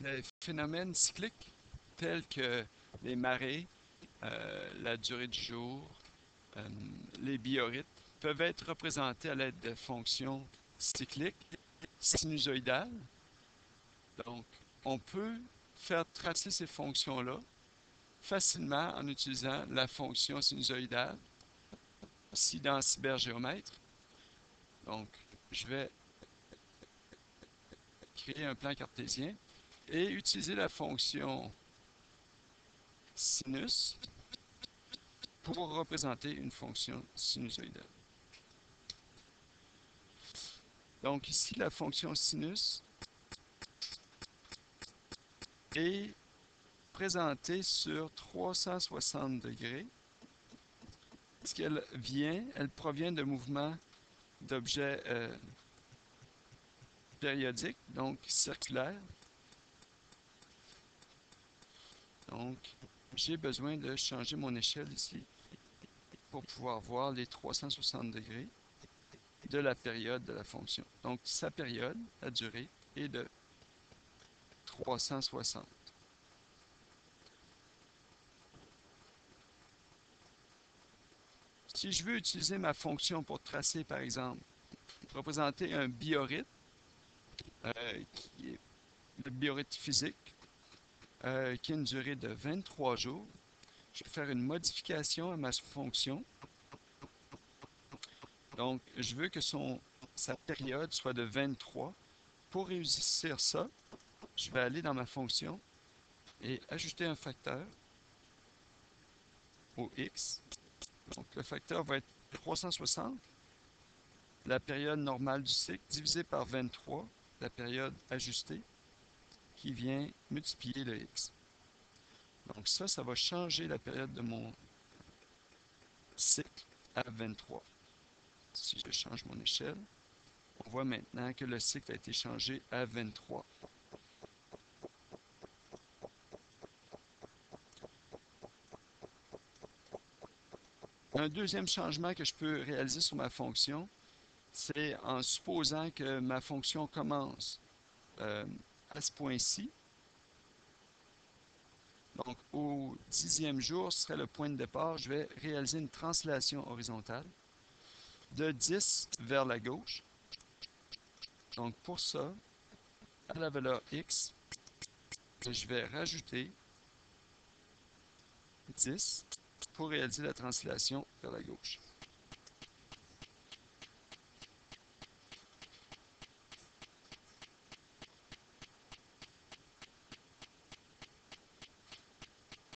les phénomènes cycliques tels que les marées, la durée du jour, euh, les biorhythmes peuvent être représentés à l'aide de fonctions cycliques sinusoïdales. Donc, on peut faire tracer ces fonctions-là facilement en utilisant la fonction sinusoïdale, ici dans Cybergéomètre. Donc, je vais créer un plan cartésien et utiliser la fonction sinus pour représenter une fonction sinusoïdale. Donc ici, la fonction sinus est présentée sur 360 degrés. Ce qu'elle vient, elle provient de mouvements d'objets périodiques, donc circulaires. Donc, j'ai besoin de changer mon échelle ici pour pouvoir voir les 360 degrés de la période de la fonction. Donc, sa période, la durée, est de 360. Si je veux utiliser ma fonction pour tracer, par exemple, représenter un biorhythme, qui est le biorhythme physique, qui a une durée de 23 jours, je vais faire une modification à ma fonction. Donc, je veux que sa période soit de 23. Pour réussir ça, je vais aller dans ma fonction et ajouter un facteur au x. Donc, le facteur va être 360, la période normale du cycle, divisé par 23, la période ajustée, qui vient multiplier le x. Donc ça va changer la période de mon cycle à 23. Si je change mon échelle, on voit maintenant que le cycle a été changé à 23. Un deuxième changement que je peux réaliser sur ma fonction, c'est en supposant que ma fonction commence à ce point-ci. Donc, au 10e jour, ce serait le point de départ. Je vais réaliser une translation horizontale de 10 vers la gauche. Donc, pour ça, à la valeur x, je vais rajouter 10 pour réaliser la translation vers la gauche.